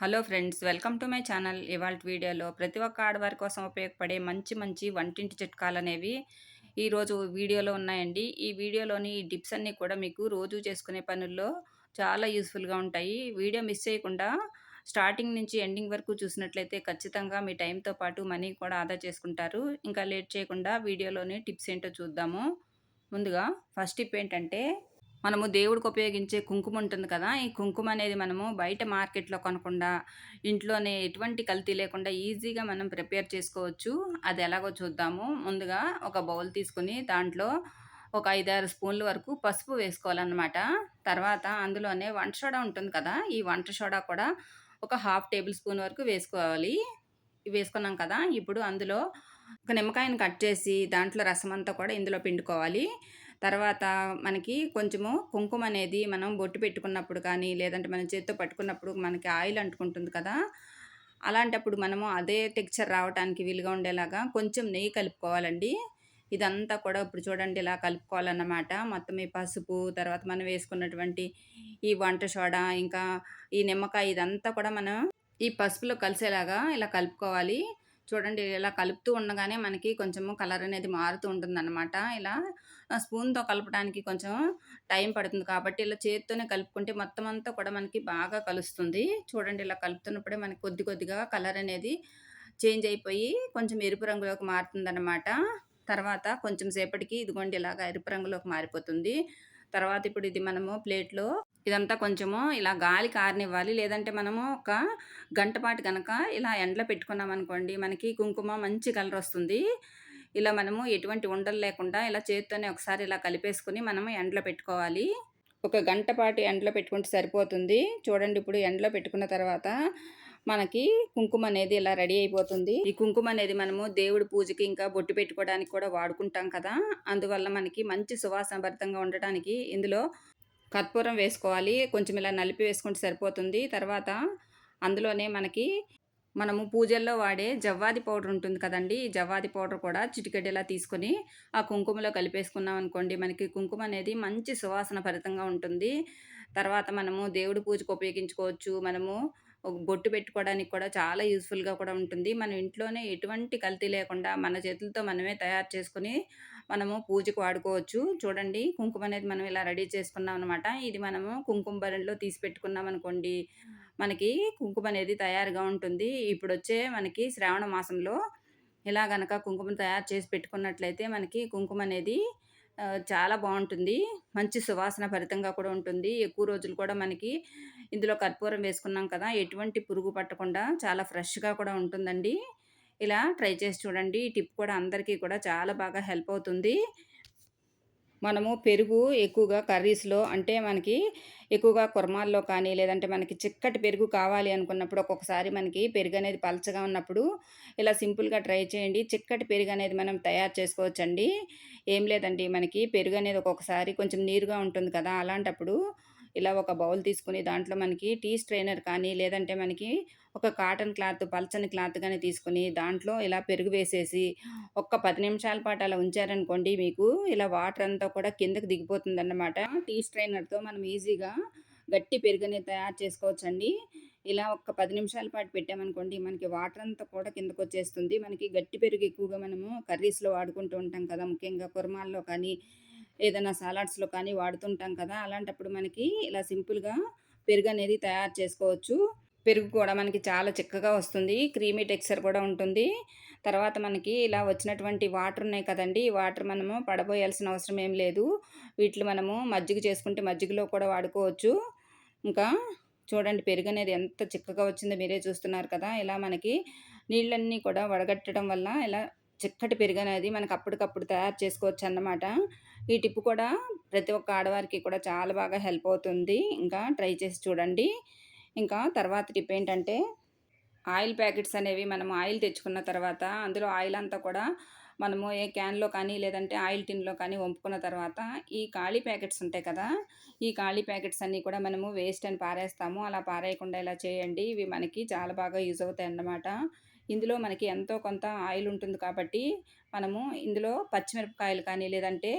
Hello friends, welcome to my channel. ఇవాల్టి వీడియోలో ప్రతి ఒక్క ఆడవారి కోసం ఉపయోగపడే మంచి మంచి వంటింటి చిట్కాలనేవి ఈరోజు వీడియోలో ఉన్నాయండి. ఈ వీడియోలోని ఈ టిప్స్ అన్నీ కూడా మీకు రోజు చేసుకునే పనుల్లో చాలా యూస్ఫుల్‌గా ఉంటాయి. వీడియో మిస్ చేయకుండా స్టార్టింగ్ నుంచి ఎండింగ్ వరకు చూసినట్లయితే ఖచ్చితంగా మీ టైంతో పాటు మనీ కూడా ఆదా చేసుకుంటారు. ఇంకా లేట్ చేయకుండా వీడియోలోని టిప్స్ ఏంటో చూద్దాము. ముందుగా ఫస్ట్ టిప్ ఏంటంటే, మనము దేవుడికి ఉపయోగించే కుంకుమ ఉంటుంది కదా! ఈ కుంకుమ అనేది మనము బయట మార్కెట్‌లో కొనకుండా, ఇంట్లోనే ఎటువంటి కల్తీ లేకుండా ఈజీగా మనం ప్రిపేర్ చేసుకోవచ్చు. అది ఎలాగో చూద్దాము. ముందుగా ఒక బౌల్ తీసుకొని దాంట్లో ఒక 5, 6 స్పూన్ల వరకు పసుపు వేసుకోవాలనమాట. తర్వాత అందులోనే వంట సోడా ఉంటుంది కదా! ఈ వంట సోడా కూడా ఒక హాఫ్ టేబుల్ స్పూన్ వరకు వేసుకోవాలి. వేసుకున్నాం కదా! ఇప్పుడు అందులో ఒక నిమ్మకాయని కట్ చేసి దాంట్లో రసమంతా కూడా ఇందులో పిండుకోవాలి. తర్వాత మనకి కొంచెము కుంకుమ అనేది మనం బొట్టు పెట్టుకున్నప్పుడు కానీ, లేదంటే మనం చేత్తో పట్టుకున్నప్పుడు మనకి ఆయిల్ అంటుకుంటుంది కదా! అలాంటప్పుడు మనము అదే టెక్స్చర్ రావటానికి వీలుగా ఉండేలాగా కొంచెం నెయ్యి కలుపుకోవాలండి. ఇదంతా కూడా ఇప్పుడు చూడండి ఇలా కలుపుకోవాలన్నమాట. మొత్తం ఈ పసుపు, తర్వాత మనం వేసుకున్నటువంటి ఈ వంట సోడా, ఇంకా ఈ నిమ్మకాయ ఇదంతా కూడా మనం ఈ పసుపులో కలిసేలాగా ఇలా కలుపుకోవాలి. చూడండి ఇలా కలుపుతూ ఉండగానే మనకి కొంచెము కలర్ అనేది మారుతూ ఉంటుందన్నమాట. ఇలా స్పూన్‌తో కలపడానికి కొంచెం టైం పడుతుంది కాబట్టి ఇలా చేత్తోనే కలుపుకుంటే మొత్తం అంతా కూడా మనకి బాగా కలుస్తుంది. చూడండి ఇలా కలుపుతున్నప్పుడే మనకి కొద్ది కొద్దిగా కలర్ అనేది చేంజ్ అయిపోయి కొంచెం ఎరుపు రంగులోకి మారుతుందన్నమాట. తర్వాత కొంచెం సేపటికి ఇదిగోండి ఇలాగ ఎరుపు రంగులోకి మారిపోతుంది. తర్వాత ఇప్పుడు ఇది మనము ప్లేట్‌లో ఇదంతా కొంచెము ఇలా గాలికి ఆరనివ్వాలి. లేదంటే మనము ఒక గంట పాటు గనక ఇలా ఎండలో పెట్టుకున్నామనుకోండి, మనకి కుంకుమ మంచి కలరొస్తుంది. ఇలా మనము ఎటువంటి ఉండలు లేకుండా ఇలా చేత్తోనే ఒకసారి ఇలా కలిపేసుకొని మనము ఎండలో పెట్టుకోవాలి. ఒక గంట పాటు ఎండలో పెట్టుకుంటే సరిపోతుంది. చూడండి ఇప్పుడు ఎండలో పెట్టుకున్న తర్వాత మనకి కుంకుమ అనేది ఇలా రెడీ అయిపోతుంది. ఈ కుంకుమ అనేది మనము దేవుడి పూజకి ఇంకా బొట్టు పెట్టుకోవడానికి కూడా వాడుకుంటాం కదా! అందువల్ల మనకి మంచి సువాసన భరితంగా ఉండటానికి ఇందులో కర్పూరం వేసుకోవాలి. కొంచెం ఇలా నలిపి వేసుకుంటే సరిపోతుంది. తర్వాత అందులోనే మనము పూజల్లో వాడే జవ్వాది పౌడర్ ఉంటుంది కదండీ! ఈ జవ్వాది పౌడర్ కూడా చిటికెడు తీసుకొని ఆ కుంకుమలో కలిపేసుకున్నాం అనుకోండి, మనకి కుంకుమ అనేది మంచి సువాసన భరితంగా ఉంటుంది. తర్వాత మనము దేవుడి పూజకు ఉపయోగించుకోవచ్చు. మనము ఒక బొట్టు పెట్టుకోవడానికి కూడా చాలా యూజ్‌ఫుల్‌గా కూడా ఉంటుంది. మనం ఇంట్లోనే ఎటువంటి కల్తీ లేకుండా మన చేతులతో మనమే తయారు చేసుకొని మనము పూజకు వాడుకోవచ్చు. చూడండి కుంకుమ అనేది మనం ఇలా రెడీ చేసుకున్నాం అనమాట. ఇది మనము కుంకుమ భరణిలో తీసి పెట్టుకున్నామనుకోండి, మనకి కుంకుమ అనేది తయారుగా ఉంటుంది. ఇప్పుడొచ్చే మనకి శ్రావణ మాసంలో ఇలా గనక కుంకుమను తయారు చేసి పెట్టుకున్నట్లయితే మనకి కుంకుమ అనేది చాలా బావుంటుంది. మంచి సువాసన భరితంగా కూడా ఉంటుంది. ఎక్కువ రోజులు కూడా మనకి ఇందులో కర్పూరం వేసుకున్నాం కదా! ఎటువంటి పురుగు పట్టకుండా చాలా ఫ్రెష్‌గా కూడా ఉంటుందండి. ఇలా ట్రై చేసి చూడండి. ఈ టిప్ కూడా అందరికీ కూడా చాలా బాగా హెల్ప్ అవుతుంది. మనము పెరుగు ఎక్కువగా కర్రీస్‌లో అంటే మనకి ఎక్కువగా కుర్మాల్లో కానీ, లేదంటే మనకి చిక్కటి పెరుగు కావాలి అనుకున్నప్పుడు ఒక్కొక్కసారి మనకి పెరుగనేది పలచగా ఉన్నప్పుడు ఇలా సింపుల్‌గా ట్రై చేయండి. చిక్కటి పెరుగనేది మనం తయారు చేసుకోవచ్చండి. ఏం లేదండి మనకి పెరుగనేది ఒక్కొక్కసారి కొంచెం నీరుగా ఉంటుంది కదా! అలాంటప్పుడు ఇలా ఒక బౌల్ తీసుకొని దాంట్లో మనకి టీ స్ట్రెయినర్ కానీ, లేదంటే మనకి ఒక కాటన్ క్లాత్ పలచని క్లాత్ గాని తీసుకొని దాంట్లో ఇలా పెరుగు వేసేసి ఒక్క 10 నిమిషాల పాటు అలా ఉంచారనుకోండి మీకు ఇలా వాటర్ అంతా కూడా కిందకి దిగిపోతుందన్నమాట. టీ స్ట్రెయినర్‌తో మనం ఈజీగా గట్టి పెరుగనేది తయారు చేసుకోవచ్చండి. ఇలా ఒక్క 10 నిమిషాల పాటు పెట్టామనుకోండి మనకి వాటర్ అంతా కూడా కిందకొచ్చేస్తుంది. మనకి గట్టి పెరుగు ఎక్కువగా మనము కర్రీస్‌లో వాడుకుంటూ ఉంటాం కదా! ముఖ్యంగా కుర్మాల్లో కానీ, ఏదైనా సలాడ్స్‌లో కానీ వాడుతుంటాం కదా! అలాంటప్పుడు మనకి ఇలా సింపుల్‌గా పెరుగనేది తయారు చేసుకోవచ్చు. పెరుగు కూడా మనకి చాలా చిక్కగా వస్తుంది. క్రీమీ టెక్స్చర్ కూడా ఉంటుంది. తర్వాత మనకి ఇలా వచ్చినటువంటి వాటర్ ఉన్నాయి కదండీ! ఈ వాటర్ మనము పడబోయాల్సిన అవసరం ఏం లేదు. వీటిలో మనము మజ్జిగ చేసుకుంటే మజ్జిగలో కూడా వాడుకోవచ్చు. ఇంకా చూడండి పెరుగనేది ఎంత చిక్కగా వచ్చిందో మీరే చూస్తున్నారు కదా! ఇలా మనకి నీళ్ళన్నీ కూడా వడగట్టడం వల్ల ఇలా చిక్కటి పెరుగనేది మనకు అప్పటికప్పుడు తయారు చేసుకోవచ్చన్నమాట. ఈ టిప్ కూడా ప్రతి ఒక్క ఆడవారికి కూడా చాలా బాగా హెల్ప్ అవుతుంది. ఇంకా ట్రై చేసి చూడండి. ఇంకా తర్వాత టిప్ ఏంటంటే, ఆయిల్ ప్యాకెట్స్ అనేవి మనం ఆయిల్ తెచ్చుకున్న తర్వాత అందులో ఆయిల్ అంతా కూడా మనము ఏ క్యాన్‌లో కానీ, లేదంటే ఆయిల్ టిన్‌లో కానీ వంపుకున్న తర్వాత ఈ ఖాళీ ప్యాకెట్స్ ఉంటాయి కదా! ఈ ఖాళీ ప్యాకెట్స్ అన్నీ కూడా మనము వేస్ట్ అని పారేస్తాము. అలా పారేయకుండా ఇలా చేయండి. ఇవి మనకి చాలా బాగా యూజ్ అవుతాయన్నమాట. ఇందులో మనకి ఎంతో కొంత ఆయిల్ ఉంటుంది కాబట్టి, మనము ఇందులో పచ్చిమిరపకాయలు కానీ, లేదంటే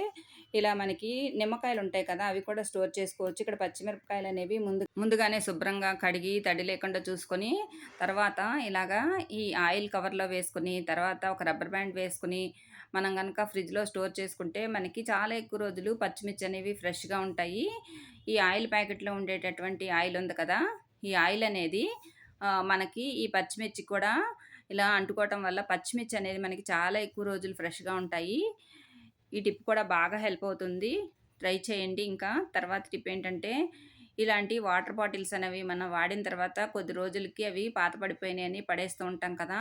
ఇలా మనకి నిమ్మకాయలుంటాయి కదా! అవి కూడా స్టోర్ చేసుకోవచ్చు. ఇక్కడ పచ్చిమిరపకాయలనేవి ముందుగానే శుభ్రంగా కడిగి, తడి లేకుండా చూసుకొని, తర్వాత ఇలాగా ఈ ఆయిల్ కవర్‌లో వేసుకొని, తర్వాత ఒక రబ్బర్ బ్యాండ్ వేసుకొని, మనం గనక ఫ్రిడ్జ్‌లో స్టోర్ చేసుకుంటే, మనకి చాలా ఎక్కువ రోజులు పచ్చిమిర్చి అనేవి ఫ్రెష్‌గా ఉంటాయి. ఈ ఆయిల్ ప్యాకెట్‌లో ఉండేటటువంటి ఆయిల్ ఉంది కదా! ఈ ఆయిల్ అనేది మనకి ఈ పచ్చిమిర్చి కూడా ఇలా అంటుకోవటం వల్ల పచ్చిమిర్చి అనేది మనకి చాలా ఎక్కువ రోజులు ఫ్రెష్‌గా ఉంటాయి. ఈ టిప్ కూడా బాగా హెల్ప్ అవుతుంది. ట్రై చేయండి. ఇంకా తర్వాత టిప్ ఏంటంటే, ఇలాంటి వాటర్ బాటిల్స్ అనేవి మనం వాడిన తర్వాత కొద్ది రోజులకి అవి పాత పడిపోయినాయని పడేస్తూ ఉంటాం కదా!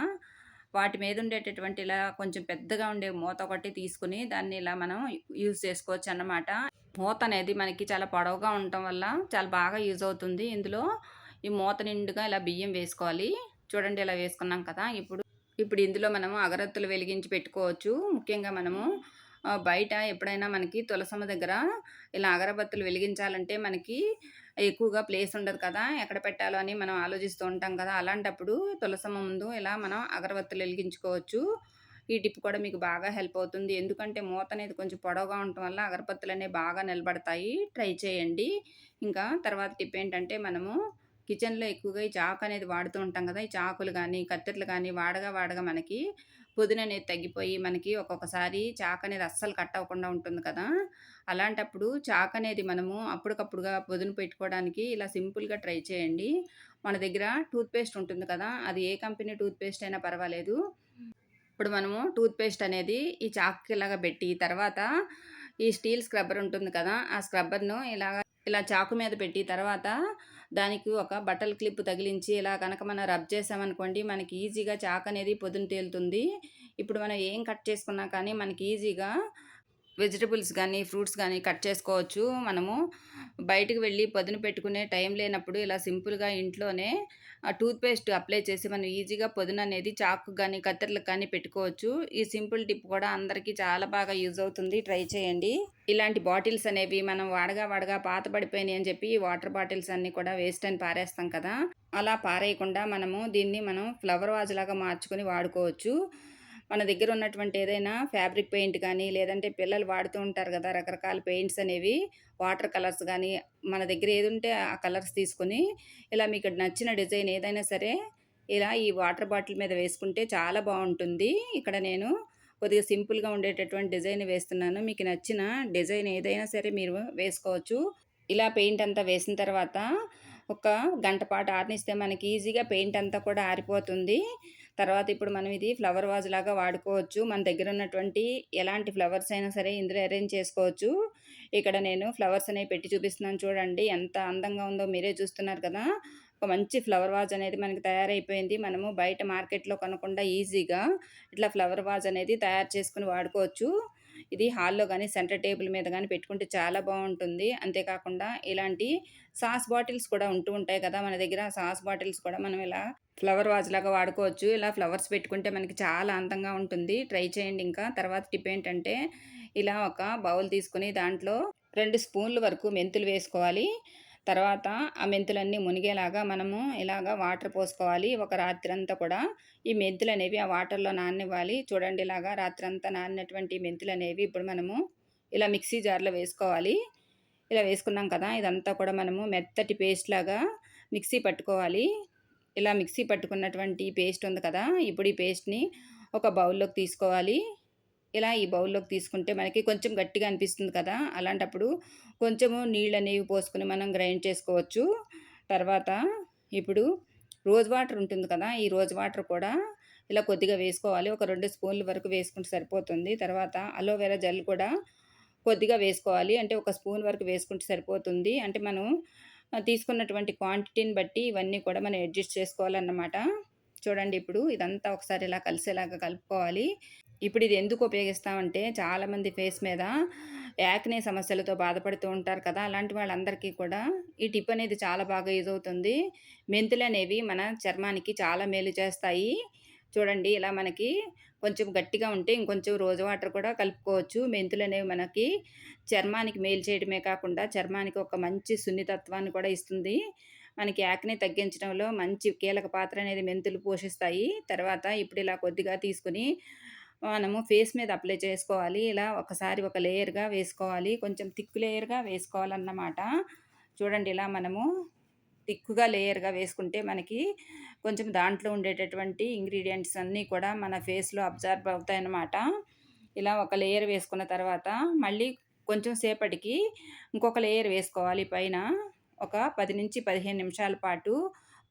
వాటి మీద ఉండేటటువంటి ఇలా కొంచెం పెద్దగా ఉండే మూత ఒకటి తీసుకొని దాన్ని ఇలా మనం యూజ్ చేసుకోవచ్చన్నమాట. మూత అనేది మనకి చాలా పొడవుగా ఉండటం వల్ల చాలా బాగా యూజ్ అవుతుంది. ఇందులో ఈ మూత నిండుగా ఇలా బియ్యం వేసుకోవాలి. చూడండి ఇలా వేసుకున్నాం కదా! ఇప్పుడు ఇందులో మనము అగరత్తులు వెలిగించి పెట్టుకోవచ్చు. ముఖ్యంగా మనము బయట ఎప్పుడైనా మనకి తులసమ్మ దగ్గర ఇలా అగరబత్తులు వెలిగించాలంటే మనకి ఎక్కువగా ప్లేస్ ఉండదు కదా! ఎక్కడ పెట్టాలో అని మనం ఆలోచిస్తూ ఉంటాం కదా! అలాంటప్పుడు తులసమ్మ ముందు ఇలా మనం అగరబత్తులు వెలిగించుకోవచ్చు. ఈ టిప్ కూడా మీకు బాగా హెల్ప్ అవుతుంది. ఎందుకంటే మూత అనేది కొంచెం పొడవుగా ఉండటం వల్ల అగరబత్తులనేవి బాగా నిలబడతాయి. ట్రై చేయండి. ఇంకా తర్వాత టిప్ ఏంటంటే మనము కిచెన్‌లో ఎక్కువగా ఈ చాకు అనేది వాడుతూ ఉంటాం కదా! ఈ చాకులు గానీ, కత్తెరలు గానీ వాడగా వాడగా మనకి పొదుననేది తగ్గిపోయి మనకి ఒక్కొక్కసారి చాకనేది అస్సలు కట్ అవ్వకుండా ఉంటుంది కదా! అలాంటప్పుడు చాకనేది మనము అప్పటికప్పుడుగా పొదును పెట్టుకోవడానికి ఇలా సింపుల్‌గా ట్రై చేయండి. మన దగ్గర టూత్ పేస్ట్ ఉంటుంది కదా! అది ఏ కంపెనీ టూత్ పేస్ట్ అయినా పర్వాలేదు. ఇప్పుడు మనము టూత్ పేస్ట్ అనేది ఈ చాక్‌కి ఇలాగా పెట్టి తర్వాత ఈ స్టీల్ స్క్రబ్బర్ ఉంటుంది కదా! ఆ స్క్రబ్బర్‌ను ఇలా చాకు మీద పెట్టి తర్వాత దానికి ఒక బట్టల క్లిప్ తగిలించి ఇలా గనక మనం రబ్ చేసామనుకోండి మనకి ఈజీగా చాకనేది పొదును తేలుతుంది. ఇప్పుడు మనం ఏం కట్ చేసుకున్నా కానీ మనకి ఈజీగా వెజిటబుల్స్ గానీ, ఫ్రూట్స్ గానీ కట్ చేసుకోవచ్చు. మనము బయటికి వెళ్లి పదును పెట్టుకునే టైం లేనప్పుడు ఇలా సింపుల్‌గా ఇంట్లోనే టూత్ పేస్ట్ అప్లై చేసి మనం ఈజీగా పొదుననేది చాకుకి గానీ, కత్తెరలకు కానీ పెట్టుకోవచ్చు. ఈ సింపుల్ టిప్ కూడా అందరికీ చాలా బాగా యూజ్ అవుతుంది. ట్రై చేయండి. ఇలాంటి బాటిల్స్ అనేవి మనం వాడగా వాడగా పాత పడిపోయినాయి అని చెప్పి వాటర్ బాటిల్స్ అన్నీ కూడా వేస్ట్ అని పారేస్తాం కదా! అలా పారేయకుండా మనం ఫ్లవర్ వాజ్‌లాగా మార్చుకొని వాడుకోవచ్చు. మన దగ్గర ఉన్నటువంటి ఏదైనా ఫ్యాబ్రిక్ పెయింట్ గానీ, లేదంటే పిల్లలు వాడుతూ ఉంటారు గదా! రకరకాల పెయింట్స్ అనేవి, వాటర్ కలర్స్ గానీ, మన దగ్గర ఏదుంటే ఆ కలర్స్ తీసుకొని, ఇలా మీకు నచ్చిన డిజైన్ ఏదైనా సరే, ఇలా ఈ వాటర్ బాటిల్ మీద వేసుకుంటే చాలా బావుంటుంది. ఇక్కడ నేను కొద్దిగా సింపుల్‌గా ఉండేటటువంటి డిజైన్ వేస్తున్నాను. మీకు నచ్చిన డిజైన్ ఏదైనా సరే మీరు వేసుకోవచ్చు. ఇలా పెయింట్ అంతా వేసిన తర్వాత ఒక గంట పాటు ఆరనిస్తే మనకి ఈజీగా పెయింట్ అంతా కూడా ఆరిపోతుంది. తర్వాత ఇప్పుడు మనం ఇది ఫ్లవర్ వాజ్‌లాగా వాడుకోవచ్చు. మన దగ్గర ఉన్నటువంటి ఎలాంటి ఫ్లవర్స్ అయినా సరే ఇందులో అరేంజ్ చేసుకోవచ్చు. ఇక్కడ నేను ఫ్లవర్స్ అనేవి పెట్టి చూపిస్తున్నాను చూడండి. ఎంత అందంగా ఉందో మీరే చూస్తున్నారు కదా! ఒక మంచి ఫ్లవర్ వాజ్ అనేది మనకి తయారైపోయింది. మనము బయట మార్కెట్‌లో కొనకుండా ఈజీగా ఇట్లా ఫ్లవర్ వాజ్ అనేది తయారు చేసుకొని వాడుకోవచ్చు. ఇది హాల్‌లో గానీ, సెంటర్ టేబుల్ మీద గానీ పెట్టుకుంటే చాలా బావుంటుంది. అంతేకాకుండా ఇలాంటి సాస్ బాటిల్స్ కూడా ఉంటూ ఉంటాయి కదా! మన దగ్గర సాస్ బాటిల్స్ కూడా మనం ఇలా ఫ్లవర్ వాజ్‌లాగా వాడుకోవచ్చు. ఇలా ఫ్లవర్స్ పెట్టుకుంటే మనకి చాలా అందంగా ఉంటుంది. ట్రై చేయండి ఇంకా. తర్వాత టిప్ ఏంటంటే, ఇలా ఒక బౌల్ తీసుకొని దాంట్లో 2 స్పూన్‌ల వరకు మెంతులు వేసుకోవాలి. తర్వాత ఆ మెంతులన్నీ మునిగేలాగా మనము ఇలాగ వాటర్ పోసుకోవాలి. ఒక రాత్రంతా కూడా ఈ మెంతులనేవి ఆ వాటర్‌లో నాననివ్వాలి. చూడండి ఇలాగా రాత్రంతా నానినటువంటి మెంతులనేవి ఇప్పుడు మనము ఇలా మిక్సీ జార్‌లో వేసుకోవాలి. ఇలా వేసుకున్నాం కదా! ఇదంతా కూడా మనము మెత్తటి పేస్ట్‌లాగా మిక్సీ పట్టుకోవాలి. ఇలా మిక్సీ పట్టుకున్నటువంటి పేస్ట్ ఉంది కదా! ఇప్పుడు ఈ పేస్ట్‌ని ఒక బౌల్‌లోకి తీసుకోవాలి. ఇలా ఈ బౌల్‌లోకి తీసుకుంటే మనకి కొంచెం గట్టిగా అనిపిస్తుంది కదా! అలాంటప్పుడు కొంచెము నీళ్ళనేవి పోసుకొని మనం గ్రైండ్ చేసుకోవచ్చు. తర్వాత ఇప్పుడు రోజ్ వాటర్ ఉంటుంది కదా! ఈ రోజ్ వాటర్ కూడా ఇలా కొద్దిగా వేసుకోవాలి. ఒక 2 స్పూన్‌ల వరకు వేసుకుంటే సరిపోతుంది. తర్వాత అలోవెరా జెల్ కూడా కొద్దిగా వేసుకోవాలి. అంటే ఒక స్పూన్ వరకు వేసుకుంటే సరిపోతుంది. అంటే మనం తీసుకున్నటువంటి క్వాంటిటీని బట్టి ఇవన్నీ కూడా మనం అడ్జస్ట్ చేసుకోవాలన్నమాట. చూడండి ఇప్పుడు ఇదంతా ఒకసారి ఇలా కలిసేలాగా కలుపుకోవాలి. ఇప్పుడు ఇది ఎందుకు ఉపయోగిస్తామంటే చాలామంది ఫేస్ మీద యాక్నే సమస్యలతో బాధపడుతూ ఉంటారు కదా! అలాంటి వాళ్ళందరికీ కూడా ఈ టిప్ అనేది చాలా బాగా యూజ్ అవుతుంది. మెంతులనేవి మన చర్మానికి చాలా మేలు చేస్తాయి. చూడండి ఇలా మనకి కొంచెం గట్టిగా ఉంటే ఇంకొంచెం రోజ్ వాటర్ కూడా కలుపుకోవచ్చు. మెంతులనేవి మనకి చర్మానికి మేలు చేయడమే కాకుండా చర్మానికి ఒక మంచి సున్నితత్వాన్ని కూడా ఇస్తుంది. మనకి యాక్నే తగ్గించడంలో మంచి కీలక పాత్ర అనేది మెంతులు పోషిస్తాయి. తర్వాత ఇప్పుడు ఇలా కొద్దిగా తీసుకొని మనము ఫేస్ మీద అప్లై చేసుకోవాలి. ఇలా ఒకసారి ఒక లేయర్‌గా వేసుకోవాలి. కొంచెం థిక్ లేయర్‌గా వేసుకోవాలన్నమాట. చూడండి ఇలా మనము థిక్‌గా లేయర్‌గా వేసుకుంటే మనకి కొంచెం దాంట్లో ఉండేటటువంటి ఇంగ్రీడియెంట్స్ అన్నీ కూడా మన ఫేస్‌లో అబ్జార్బ్ అవుతాయన్నమాట. ఇలా ఒక లేయర్ వేసుకున్న తర్వాత మళ్ళీ కొంచెం సేపటికి ఇంకొక లేయర్ వేసుకోవాలి పైన. ఒక 10-15 నిమిషాల పాటు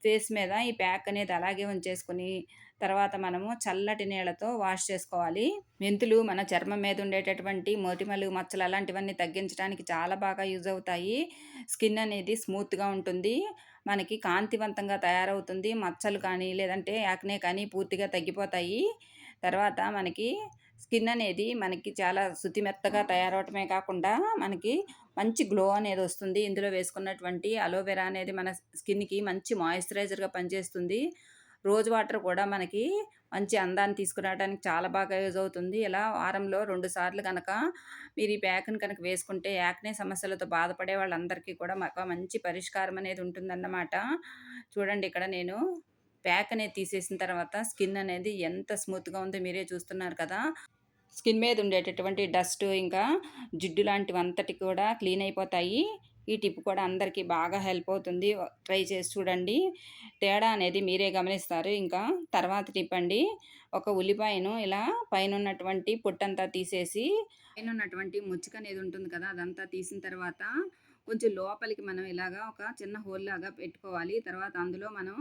ఫేస్ మీద ఈ ప్యాక్ అనేది అలాగే ఉంచేసుకొని, తర్వాత మనము చల్లటి నీళ్ళతో వాష్ చేసుకోవాలి. మెంతులు మన చర్మం మీద ఉండేటటువంటి మొటిమలు, మచ్చలు అలాంటివన్నీ తగ్గించడానికి చాలా బాగా యూజ్ అవుతాయి. స్కిన్ అనేది స్మూత్‌గా ఉంటుంది. మనకి కాంతివంతంగా తయారవుతుంది. మచ్చలు కానీ, లేదంటే యాక్నే కానీ పూర్తిగా తగ్గిపోతాయి. తర్వాత మనకి స్కిన్ అనేది మనకి చాలా శుతిమెత్తగా తయారవ్వటమే కాకుండా, మనకి మంచి గ్లో అనేదొస్తుంది. ఇందులో వేసుకున్నటువంటి అలోవెరా అనేది మన స్కిన్‌కి మంచి మాయిశ్చరైజర్‌గా పనిచేస్తుంది. రోజ్ వాటర్ కూడా మనకి మంచి అందాన్ని తీసుకురావడానికి చాలా బాగా యూజ్ అవుతుంది. ఇలా వారంలో 2 సార్లు గనక మీరు ఈ ప్యాక్‌ని కనుక వేసుకుంటే యాక్నే సమస్యలతో బాధపడే వాళ్ళందరికీ కూడా ఒక మంచి పరిష్కారం అనేది ఉంటుందన్నమాట. చూడండి ఇక్కడ నేను ప్యాక్ అనేది తీసేసిన తర్వాత స్కిన్ అనేది ఎంత స్మూత్‌గా ఉందో మీరే చూస్తున్నారు కదా! స్కిన్ మీద ఉండేటటువంటి డస్ట్ ఇంకా జిడ్డు లాంటివంతటి కూడా క్లీన్ అయిపోతాయి. ఈ టిప్ కూడా అందరికీ బాగా హెల్ప్ అవుతుంది. ట్రై చేసి చూడండి. తేడా అనేది మీరే గమనిస్తారు. ఇంకా తర్వాత టిప్ అండి. ఒక ఉల్లిపాయను ఇలా పైనున్నటువంటి పొట్టంతా తీసేసి, పైనున్నటువంటి ముచ్చుకనేది ఉంటుంది కదా! అదంతా తీసిన తర్వాత కొంచెం లోపలికి మనం ఇలాగా ఒక చిన్న హోల్‌లాగా పెట్టుకోవాలి. తర్వాత అందులో మనం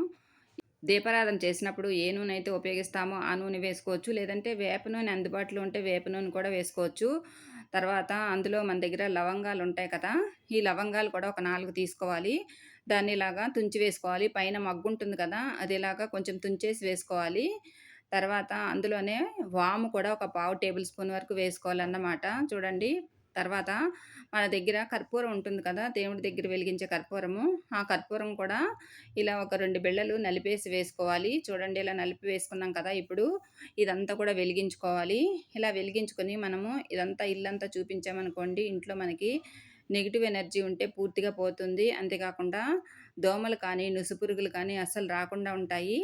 దీపారాధన చేసినప్పుడు ఏ నూనె అయితే ఉపయోగిస్తామో ఆ నూనె వేసుకోవచ్చు. లేదంటే వేప నూనె అందుబాటులో ఉంటే వేప నూనె కూడా వేసుకోవచ్చు. తర్వాత అందులో మన దగ్గర లవంగాలుంటాయి కదా! ఈ లవంగాలు కూడా ఒక 4 తీసుకోవాలి. దాన్ని ఇలాగా తుంచి వేసుకోవాలి. పైన మగ్గుంటుంది కదా! అది ఇలాగా కొంచెం తుంచేసి వేసుకోవాలి. తర్వాత అందులోనే వాము కూడా ఒక పావు టేబుల్ స్పూన్ వరకు వేసుకోవాలన్నమాట. చూడండి. తర్వాత మన దగ్గర కర్పూరం ఉంటుంది కదా! దేవుడి దగ్గర వెలిగించే కర్పూరము. ఆ కర్పూరం కూడా ఇలా ఒక 2 బిళ్ళలు నలిపేసి వేసుకోవాలి. చూడండి ఇలా నలిపి వేసుకున్నాం కదా! ఇప్పుడు ఇదంతా కూడా వెలిగించుకోవాలి. ఇలా వెలిగించుకొని మనము ఇదంతా ఇల్లంతా చూపించామనుకోండి, ఇంట్లో మనకి నెగెటివ్ ఎనర్జీ ఉంటే పూర్తిగా పోతుంది. అంతేకాకుండా దోమలు కానీ, నుసుపురుగులు కానీ అస్సలు రాకుండా ఉంటాయి.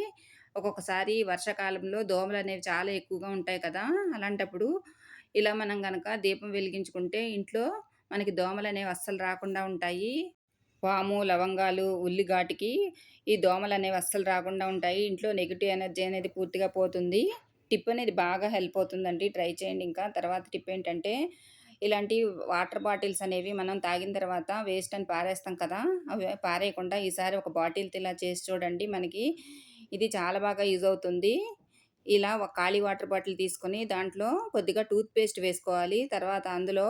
ఒక్కొక్కసారి వర్షాకాలంలో దోమలనేవి చాలా ఎక్కువగా ఉంటాయి కదా! అలాంటప్పుడు ఇలా మనం గనక దీపం వెలిగించుకుంటే ఇంట్లో మనకి దోమలనేవి అస్సలు రాకుండా ఉంటాయి. వాము, లవంగాలు, ఉల్లి ఘాటుకి ఈ దోమలనేవి అస్సలు రాకుండా ఉంటాయి. ఇంట్లో నెగెటివ్ ఎనర్జీ అనేది పూర్తిగా పోతుంది. టిప్ అనేది బాగా హెల్ప్ అవుతుందండి. ట్రై చేయండి ఇంకా. తర్వాత టిప్ ఏంటంటే, ఇలాంటి వాటర్ బాటిల్స్ అనేవి మనం తాగిన తర్వాత వేస్ట్ అని పారేస్తాం కదా! అవి పారేయకుండా ఈసారి ఒక బాటిల్‌తో ఇలా చేసి చూడండి. మనకి ఇది చాలా బాగా యూజ్ అవుతుంది. ఇలా ఒక ఖాళీ వాటర్ బాటిల్ తీసుకొని దాంట్లో కొద్దిగా టూత్ పేస్ట్ వేసుకోవాలి. తర్వాత అందులో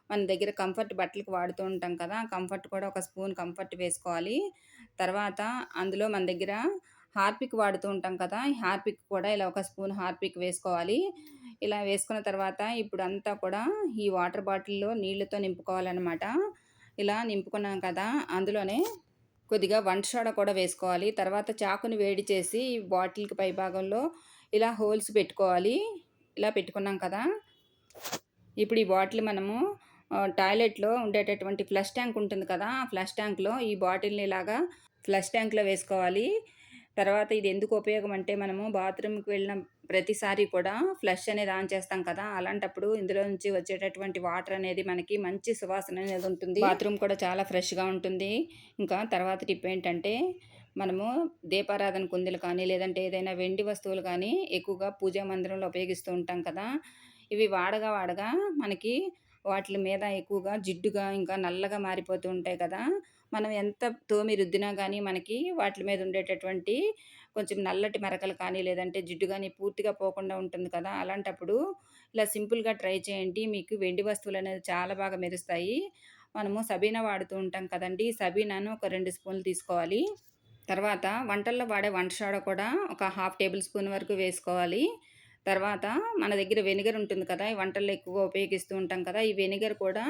మన దగ్గర కంఫర్ట్ బట్టలకి వాడుతూ ఉంటాం కదా! కంఫర్ట్ కూడా ఒక స్పూన్ కంఫర్ట్ వేసుకోవాలి. తర్వాత అందులో మన దగ్గర హార్పిక్ వాడుతూ ఉంటాం కదా! ఈ హార్పిక్ కూడా ఇలా ఒక స్పూన్ హార్పిక్ వేసుకోవాలి. ఇలా వేసుకున్న తర్వాత ఇప్పుడంతా కూడా ఈ వాటర్ బాటిల్‌లో నీళ్ళతో నింపుకోవాలనమాట. ఇలా నింపుకున్నాం కదా! అందులోనే కొద్దిగా వంట సోడా కూడా వేసుకోవాలి. తర్వాత చాకుని వేడి చేసి ఈ బాటిల్‌కి పైభాగంలో ఇలా హోల్స్ పెట్టుకోవాలి. ఇలా పెట్టుకున్నాం కదా! ఇప్పుడు ఈ బాటిల్ మనము టాయిలెట్‌లో ఉండేటటువంటి ఫ్లష్ ట్యాంక్ ఉంటుంది కదా! ఆ ఫ్లష్ ట్యాంక్‌లో ఈ బాటిల్‌ని ఇలాగా ఫ్లష్ ట్యాంక్‌లో వేసుకోవాలి. తర్వాత ఇది ఎందుకు ఉపయోగం అంటే మనము బాత్రూమ్‌కి వెళ్ళిన ప్రతిసారి కూడా ఫ్లష్ అనేది ఆన్ చేస్తాం కదా! అలాంటప్పుడు ఇందులో నుంచి వచ్చేటటువంటి వాటర్ అనేది మనకి మంచి సువాసన అనేది ఉంటుంది. బాత్రూమ్ కూడా చాలా ఫ్రెష్‌గా ఉంటుంది. ఇంకా తర్వాత టిప్ ఏంటంటే మనము దీపారాధన కుందులు కానీ, లేదంటే ఏదైనా వెండి వస్తువులు కానీ ఎక్కువగా పూజా మందిరంలో ఉపయోగిస్తూ ఉంటాం కదా! ఇవి వాడగా వాడగా మనకి వాటిలి మీద ఎక్కువగా జిడ్డుగా ఇంకా నల్లగా మారిపోతూ ఉంటాయి కదా! మనం ఎంత తోమి రుద్దినా గానీ మనకి వాటిలి మీద ఉండేటటువంటి కొంచెం నల్లటి మరకలు కానీ, లేదంటే జిడ్డు గానీ పూర్తిగా పోకుండా ఉంటుంది కదా! అలాంటప్పుడు ఇలా సింపుల్‌గా ట్రై చేయండి. మీకు వెండి వస్తువులనేవి చాలా బాగా మెరుస్తాయి. మనము సబీనా వాడుతూ ఉంటాం కదండీ! సబీనాను ఒక 2 స్పూన్లు తీసుకోవాలి. తర్వాత వంటల్లో వాడే వంట సోడా కూడా ఒక హాఫ్ టేబుల్ స్పూన్ వరకు వేసుకోవాలి. తర్వాత మన దగ్గర వెనిగర్ ఉంటుంది కదా! ఈ వంటల్లో ఎక్కువగా ఉపయోగిస్తూ ఉంటాం కదా! ఈ వెనిగర్ కూడా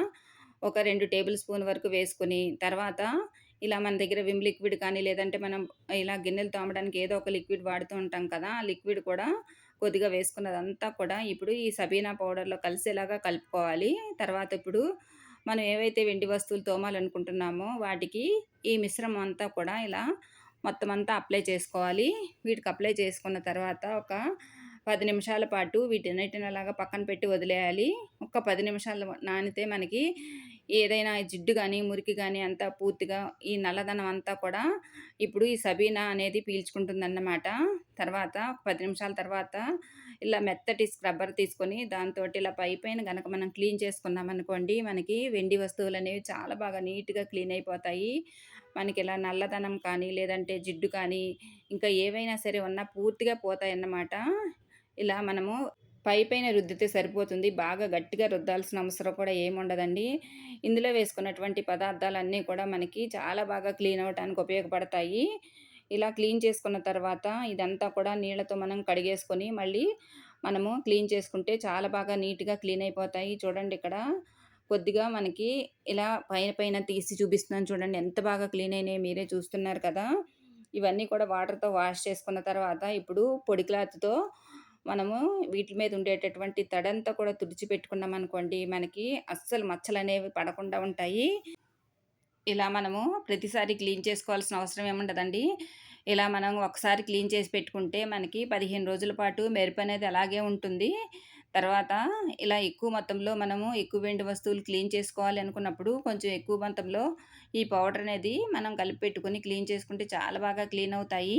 ఒక 2 టేబుల్ స్పూన్ వరకు వేసుకొని, తర్వాత ఇలా మన దగ్గర విమ్ లిక్విడ్ కానీ, లేదంటే మనం ఇలా గిన్నెలు తోమడానికి ఏదో ఒక లిక్విడ్ వాడుతూ ఉంటాం కదా! ఆ లిక్విడ్ కూడా కొద్దిగా వేసుకున్నదంతా కూడా ఇప్పుడు ఈ సబీనా పౌడర్‌లో కలిసేలాగా కలుపుకోవాలి. తర్వాత ఇప్పుడు మనం ఏవైతే వెండి వస్తువులు తోమాలనుకుంటున్నామో వాటికి ఈ మిశ్రమం అంతా కూడా ఇలా మొత్తం అంతా అప్లై చేసుకోవాలి. వీటికి అప్లై చేసుకున్న తర్వాత ఒక 10 నిమిషాల పాటు వీటన్నిటిని అలాగా పక్కన పెట్టి వదిలేయాలి. ఒక 10 నిమిషాలు నానితే మనకి ఏదైనా జిడ్డు గానీ, మురికి గానీ అంతా పూర్తిగా ఈ నల్లదనం అంతా కూడా ఇప్పుడు ఈ సబీనా అనేది పీల్చుకుంటుందన్నమాట. తర్వాత 10 నిమిషాల తర్వాత ఇలా మెత్తటి స్క్రబ్బర్ తీసుకొని దాంతోటి ఇలా పైపైన గనక మనం క్లీన్ చేసుకున్నామనుకోండి, మనకి వెండి వస్తువులనేవి చాలా బాగా నీట్‌గా క్లీన్ అయిపోతాయి. మనకిలా నల్లదనం కానీ, లేదంటే జిడ్డు కానీ, ఇంకా ఏవైనా సరే ఉన్నా పూర్తిగా పోతాయన్నమాట. ఇలా మనము పైపైన రుద్దితే సరిపోతుంది. బాగా గట్టిగా రుద్దాల్సిన అవసరం కూడా ఏముండదండి. ఇందులో వేసుకున్నటువంటి పదార్థాలన్నీ కూడా మనకి చాలా బాగా క్లీన్ అవ్వటానికి ఉపయోగపడతాయి. ఇలా క్లీన్ చేసుకున్న తర్వాత ఇదంతా కూడా నీళ్ళతో మనం కడిగేసుకొని మళ్ళీ మనము క్లీన్ చేసుకుంటే చాలా బాగా నీట్‌గా క్లీన్ అయిపోతాయి. చూడండి ఇక్కడ కొద్దిగా మనకి ఇలా పైన పైన తీసి చూపిస్తున్నాను చూడండి. ఎంత బాగా క్లీన్ అయినాయో మీరే చూస్తున్నారు కదా! ఇవన్నీ కూడా వాటర్‌తో వాష్ చేసుకున్న తర్వాత ఇప్పుడు పొడి క్లాత్‌తో మనము వీటి మీద ఉండేటటువంటి తడంతా కూడా తుడిచిపెట్టుకున్నామనుకోండి, మనకి అస్సలు మచ్చలనేవి పడకుండా ఉంటాయి. ఇలా మనము ప్రతిసారి క్లీన్ చేసుకోవాల్సిన అవసరం ఏముండదండి. ఇలా మనం ఒకసారి క్లీన్ చేసి పెట్టుకుంటే మనకి 15 రోజుల పాటు మెరుపనేది అలాగే ఉంటుంది. తర్వాత ఇలా ఎక్కువ మొత్తంలో మనము ఎక్కువ వెండి వస్తువులు క్లీన్ చేసుకోవాలి అనుకున్నప్పుడు కొంచెం ఎక్కువ మొత్తంలో ఈ పౌడర్ అనేది మనం కలిపి పెట్టుకొని క్లీన్ చేసుకుంటే చాలా బాగా క్లీన్ అవుతాయి.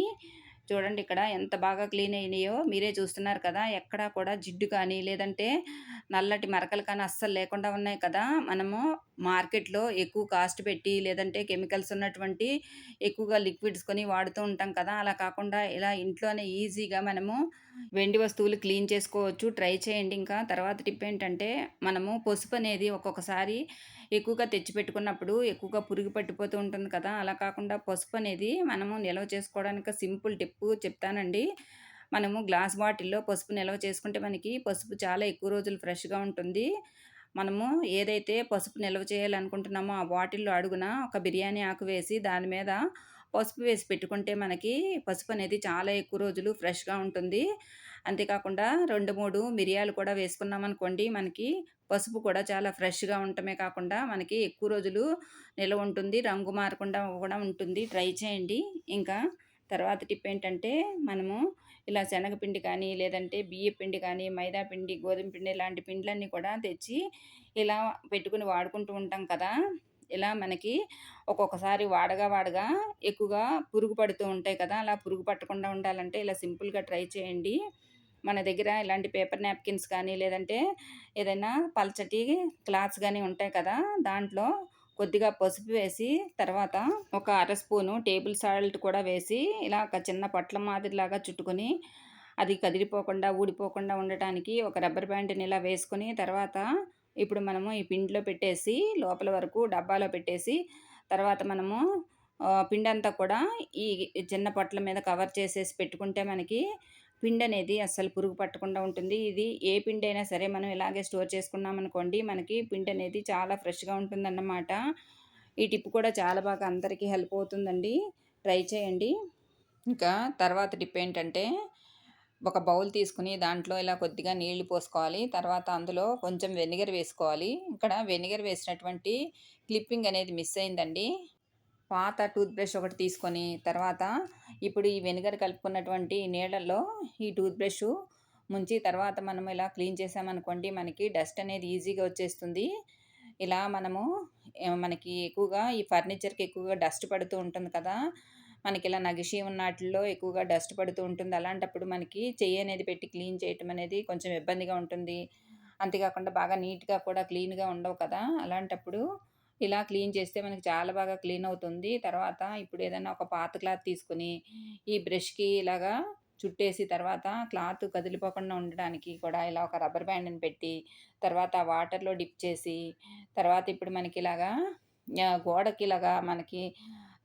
చూడండి ఇక్కడ ఎంత బాగా క్లీన్ అయినాయో మీరే చూస్తున్నారు కదా! ఎక్కడా కూడా జిడ్డు కానీ, లేదంటే నల్లటి మరకలు కానీ అస్సలు లేకుండా ఉన్నాయి కదా! మనము మార్కెట్‌లో ఎక్కువ కాస్ట్ పెట్టి, లేదంటే కెమికల్స్ ఉన్నటువంటి ఎక్కువగా లిక్విడ్స్ కొని వాడుతూ ఉంటాం కదా! అలా కాకుండా ఇలా ఇంట్లోనే ఈజీగా మనము వెండి వస్తువులు క్లీన్ చేసుకోవచ్చు. ట్రై చేయండి. ఇంకా తర్వాత టిప్ ఏంటంటే, మనము పసుపనేది ఒక్కొక్కసారి ఎక్కువగా తెచ్చిపెట్టుకున్నప్పుడు ఎక్కువగా పురుగు పట్టిపోతూ ఉంటుంది కదా! అలా కాకుండా పసుపనేది మనము నిల్వ చేసుకోవడానికి సింపుల్ టిప్పు చెప్తానండి. మనము గ్లాస్ బాటిల్‌లో పసుపు నిల్వ చేసుకుంటే మనకి పసుపు చాలా ఎక్కువ రోజులు ఫ్రెష్‌గా ఉంటుంది. మనము ఏదైతే పసుపు నిల్వ చేయాలనుకుంటున్నామో ఆ బాటిల్‌లో అడుగున ఒక బిర్యానీ ఆకు వేసి దాని మీద పసుపు వేసి పెట్టుకుంటే మనకి పసుపనేది చాలా ఎక్కువ రోజులు ఫ్రెష్‌గా ఉంటుంది. అంతేకాకుండా 2, 3 మిరియాలు కూడా వేసుకున్నామనుకోండి, మనకి పసుపు కూడా చాలా ఫ్రెష్‌గా ఉండటమే కాకుండా మనకి ఎక్కువ రోజులు నిలవ ఉంటుంది. రంగు మారకుండా కూడా ఉంటుంది. ట్రై చేయండి. ఇంకా తర్వాత టిప్ ఏంటంటే, మనము ఇలా శనగపిండి కానీ, లేదంటే బియ్యపు పిండి కానీ, మైదా పిండి, గోధుమ పిండి ఇలాంటి పిండ్లన్నీ కూడా తెచ్చి ఇలా పెట్టుకొని వాడుకుంటూ ఉంటాం కదా! ఇలా మనకి ఒక్కొక్కసారి వాడగా వాడగా ఎక్కువగా పురుగు పడుతూ ఉంటాయి కదా! అలా పురుగు పట్టకుండా ఉండాలంటే ఇలా సింపుల్‌గా ట్రై చేయండి. మన దగ్గర ఇలాంటి పేపర్ నాప్కిన్స్ కానీ, లేదంటే ఏదైనా పల్చటి క్లాత్స్ గానీ ఉంటాయి కదా! దాంట్లో కొద్దిగా పసుపు వేసి, తర్వాత ఒక అర స్పూను టేబుల్ సాల్ట్ కూడా వేసి, ఇలా ఒక చిన్న పొట్లం మాదిరిలాగా చుట్టుకొని, అది కదిలిపోకుండా, ఊడిపోకుండా ఉండటానికి ఒక రబ్బర్ బ్యాండ్‌ని ఇలా వేసుకొని, తర్వాత ఇప్పుడు మనము ఈ పిండిలో పెట్టేసి, లోపల వరకు డబ్బాలో పెట్టేసి, తర్వాత మనము పిండంతా కూడా ఈ చిన్న పొట్లం మీద కవర్ చేసేసి పెట్టుకుంటే మనకి పిండనేది అస్సలు పురుగు పట్టకుండా ఉంటుంది. ఇది ఏ పిండైనా సరే మనం ఇలాగే స్టోర్ చేసుకున్నామనుకోండి, మనకి పిండనేది చాలా ఫ్రెష్‌గా ఉంటుందన్నమాట. ఈ టిప్ కూడా చాలా బాగా అందరికీ హెల్ప్ అవుతుందండి. ట్రై చేయండి. ఇంకా తర్వాత టిప్ ఏంటంటే, ఒక బౌల్ తీసుకొని దాంట్లో ఇలా కొద్దిగా నీళ్లు పోసుకోవాలి. తర్వాత అందులో కొంచెం వెనిగర్ వేసుకోవాలి. ఇక్కడ వెనిగర్ వేసినటువంటి క్లిప్పింగ్ అనేది మిస్ అయిందండి. పాత టూత్ బ్రష్ ఒకటి తీసుకొని, తర్వాత ఇప్పుడు ఈ వెనిగర్ కలుపుకున్నటువంటి నీళ్ళల్లో ఈ టూత్ బ్రషు ముంచి, తర్వాత మనం ఇలా క్లీన్ చేశామనుకోండి, మనకి డస్ట్ అనేది ఈజీగా వచ్చేస్తుంది. ఇలా మనము మనకి ఎక్కువగా ఈ ఫర్నిచర్‌కి ఎక్కువగా డస్ట్ పడుతూ ఉంటుంది కదా! మనకిలా నగిషి ఉన్నాటిల్లో ఎక్కువగా డస్ట్ పడుతూ ఉంటుంది. అలాంటప్పుడు మనకి చెయ్యి అనేది పెట్టి క్లీన్ చేయటం అనేది కొంచెం ఇబ్బందిగా ఉంటుంది. అంతేకాకుండా బాగా నీట్‌గా కూడా క్లీన్‌గా ఉండవు కదా! అలాంటప్పుడు ఇలా క్లీన్ చేస్తే మనకి చాలా బాగా క్లీన్ అవుతుంది. తర్వాత ఇప్పుడు ఏదైనా ఒక పాత క్లాత్ తీసుకొని, ఈ బ్రష్‌కి ఇలాగా చుట్టేసి, తర్వాత క్లాత్ కదిలిపోకుండా ఉండడానికి కూడా ఇలా ఒక రబ్బర్ బ్యాండ్‌ని పెట్టి, తర్వాత వాటర్‌లో డిప్ చేసి, తర్వాత ఇప్పుడు మనకిలాగా గోడకిలాగా మనకి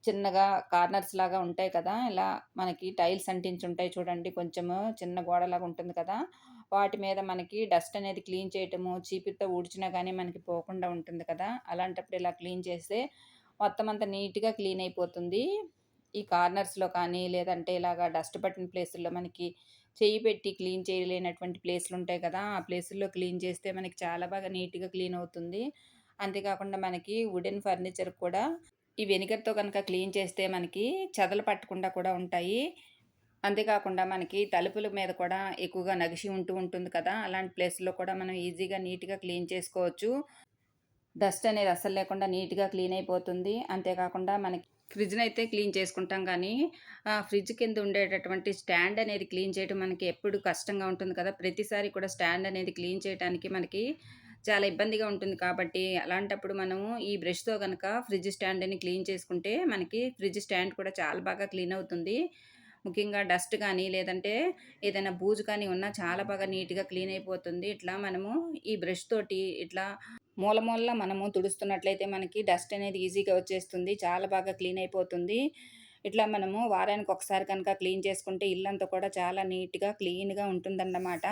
చిన్నగా కార్నర్స్ లాగా ఉంటాయి కదా! ఇలా మనకి టైల్స్ అంటించుంటాయి చూడండి. కొంచెము చిన్న గోడలాగా ఉంటుంది కదా! వాటి మీద మనకి డస్ట్ అనేది క్లీన్ చేయటము, చీపిరితో ఊడ్చినా గానీ మనకి పోకుండా ఉంటుంది కదా! అలాంటప్పుడు ఇలా క్లీన్ చేస్తే మొత్తం అంతా నీట్‌గా క్లీన్ అయిపోతుంది. ఈ కార్నర్స్‌లో కానీ, లేదంటే ఇలాగా డస్ట్ పట్టిన ప్లేసుల్లో మనకి చెయ్యి పెట్టి క్లీన్ చేయలేనటువంటి ప్లేసులుంటాయి కదా! ఆ ప్లేసుల్లో క్లీన్ చేస్తే మనకి చాలా బాగా నీట్‌గా క్లీన్ అవుతుంది. అంతేకాకుండా మనకి వుడెన్ ఫర్నిచర్ కూడా ఈ వెనిగర్‌తో గనక క్లీన్ చేస్తే మనకి చెదలు పట్టకుండా కూడా ఉంటాయి. అంతేకాకుండా మనకి తలుపుల మీద కూడా ఎక్కువగా నగిషి ఉంటుంది కదా! అలాంటి ప్లేస్‌లో కూడా మనం ఈజీగా నీట్‌గా క్లీన్ చేసుకోవచ్చు. డస్ట్ అనేది అస్సలు లేకుండా నీట్‌గా క్లీన్ అయిపోతుంది. అంతేకాకుండా మనకి ఫ్రిడ్జ్‌నైతే క్లీన్ చేసుకుంటాం గానీ, ఫ్రిడ్జ్ కింద ఉండేటటువంటి స్టాండ్ అనేది క్లీన్ చేయడం మనకి ఎప్పుడు కష్టంగా ఉంటుంది కదా! ప్రతిసారి కూడా స్టాండ్ అనేది క్లీన్ చేయటానికి మనకి చాలా ఇబ్బందిగా ఉంటుంది కాబట్టి, అలాంటప్పుడు మనము ఈ బ్రష్‌తో గనక ఫ్రిడ్జ్ స్టాండ్‌ని క్లీన్ చేసుకుంటే, మనకి ఫ్రిడ్జ్ స్టాండ్ కూడా చాలా బాగా క్లీన్ అవుతుంది. ముఖ్యంగా డస్ట్ గానీ, లేదంటే ఏదైనా బూజు కానీ ఉన్నా చాలా బాగా నీట్‌గా క్లీన్ అయిపోతుంది. ఇట్లా మనము ఈ బ్రష్ తోటి ఇట్లా మూల మూలలా మనము తుడుస్తున్నట్లయితే మనకి డస్ట్ అనేది ఈజీగా వచ్చేస్తుంది. చాలా బాగా క్లీన్ అయిపోతుంది. ఇట్లా మనము వారానికి ఒకసారి కనుక క్లీన్ చేసుకుంటే ఇల్లంతా కూడా చాలా నీట్‌గా, క్లీన్‌గా ఉంటుందన్నమాట.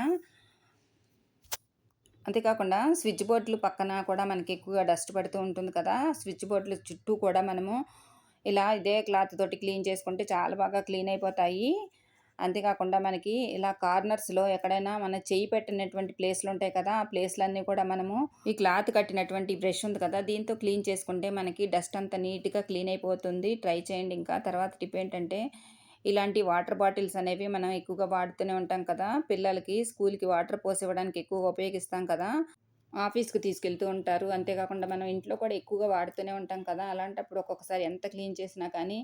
అంతేకాకుండా స్విచ్ బోర్డ్‌లు పక్కన కూడా మనకి ఎక్కువగా డస్ట్ పడుతూ ఉంటుంది కదా! స్విచ్ బోర్డ్‌లు చుట్టూ కూడా మనము ఇలా ఇదే క్లాత్ తోటి క్లీన్ చేసుకుంటే చాలా బాగా క్లీన్ అయిపోతాయి. అంతేకాకుండా మనకి ఇలా కార్నర్స్‌లో ఎక్కడైనా మన చెయ్యి పెట్టినటువంటి ప్లేస్‌లుంటాయి కదా! ఆ ప్లేస్‌లన్నీ కూడా మనము ఈ క్లాత్ కట్టినటువంటి బ్రష్ ఉంది కదా! దీంతో క్లీన్ చేసుకుంటే మనకి డస్ట్ అంతా నీట్‌గా క్లీన్ అయిపోతుంది. ట్రై చేయండి ఇంకా. తర్వాత టిప్ ఏంటంటే ఇలాంటి వాటర్ బాటిల్స్ అనేవి మనం ఎక్కువగా వాడుతూనే ఉంటాం కదా! పిల్లలకి స్కూల్‌కి వాటర్ పోసివ్వడానికి ఎక్కువగా ఉపయోగిస్తాం కదా! ఆఫీస్‌కి తీసుకెళ్తూ ఉంటారు. అంతేకాకుండా మనం ఇంట్లో కూడా ఎక్కువగా వాడుతూనే ఉంటాం కదా! అలాంటప్పుడు ఒక్కొక్కసారి ఎంత క్లీన్ చేసినా కానీ,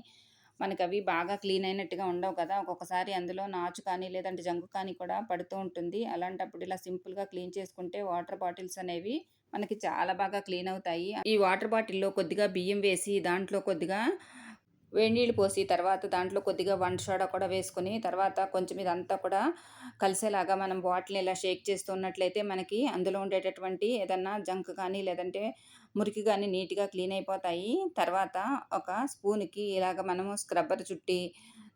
మనకవి బాగా క్లీన్ అయినట్టుగా ఉండవు కదా! ఒక్కొక్కసారి అందులో నాచు కానీ, లేదంటే జంకు కానీ కూడా పడుతూ ఉంటుంది. అలాంటప్పుడు ఇలా సింపుల్‌గా క్లీన్ చేసుకుంటే వాటర్ బాటిల్స్ అనేవి మనకి చాలా బాగా క్లీన్ అవుతాయి. ఈ వాటర్ బాటిల్‌లో కొద్దిగా బియ్యం వేసి, దాంట్లో కొద్దిగా వేడి నీళ్ళు పోసి, తర్వాత దాంట్లో కొద్దిగా వంట సోడా కూడా వేసుకొని, తర్వాత కొంచెం ఇదంతా కూడా కలిసేలాగా మనం బాటిల్‌ని ఇలా షేక్ చేస్తూ ఉన్నట్లయితే మనకి అందులో ఉండేటటువంటి ఏదన్నా జంక్ కానీ, లేదంటే మురికి గానీ నీట్‌గా క్లీన్ అయిపోతాయి. తర్వాత ఒక స్పూన్‌కి ఇలాగ మనము స్క్రబ్బర్ చుట్టి,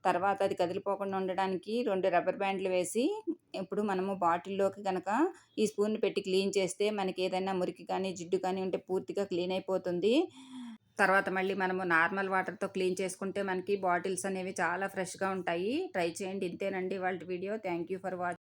తర్వాత అది కదిలిపోకుండా ఉండడానికి 2 రబ్బర్ బ్యాండ్‌లు వేసి, ఇప్పుడు మనము బాటిల్‌లోకి గనక ఈ స్పూన్‌ని పెట్టి క్లీన్ చేస్తే మనకేదైనా మురికి కానీ, జిడ్డు కానీ ఉంటే పూర్తిగా క్లీన్ అయిపోతుంది. తర్వాత మళ్ళీ మనము నార్మల్ వాటర్‌తో క్లీన్ చేసుకుంటే మనకి బాటిల్స్ అనేవి చాలా ఫ్రెష్‌గా ఉంటాయి. ట్రై చేయండి. ఇంతేనండి ఇవాల్టి video. Thank you for watching.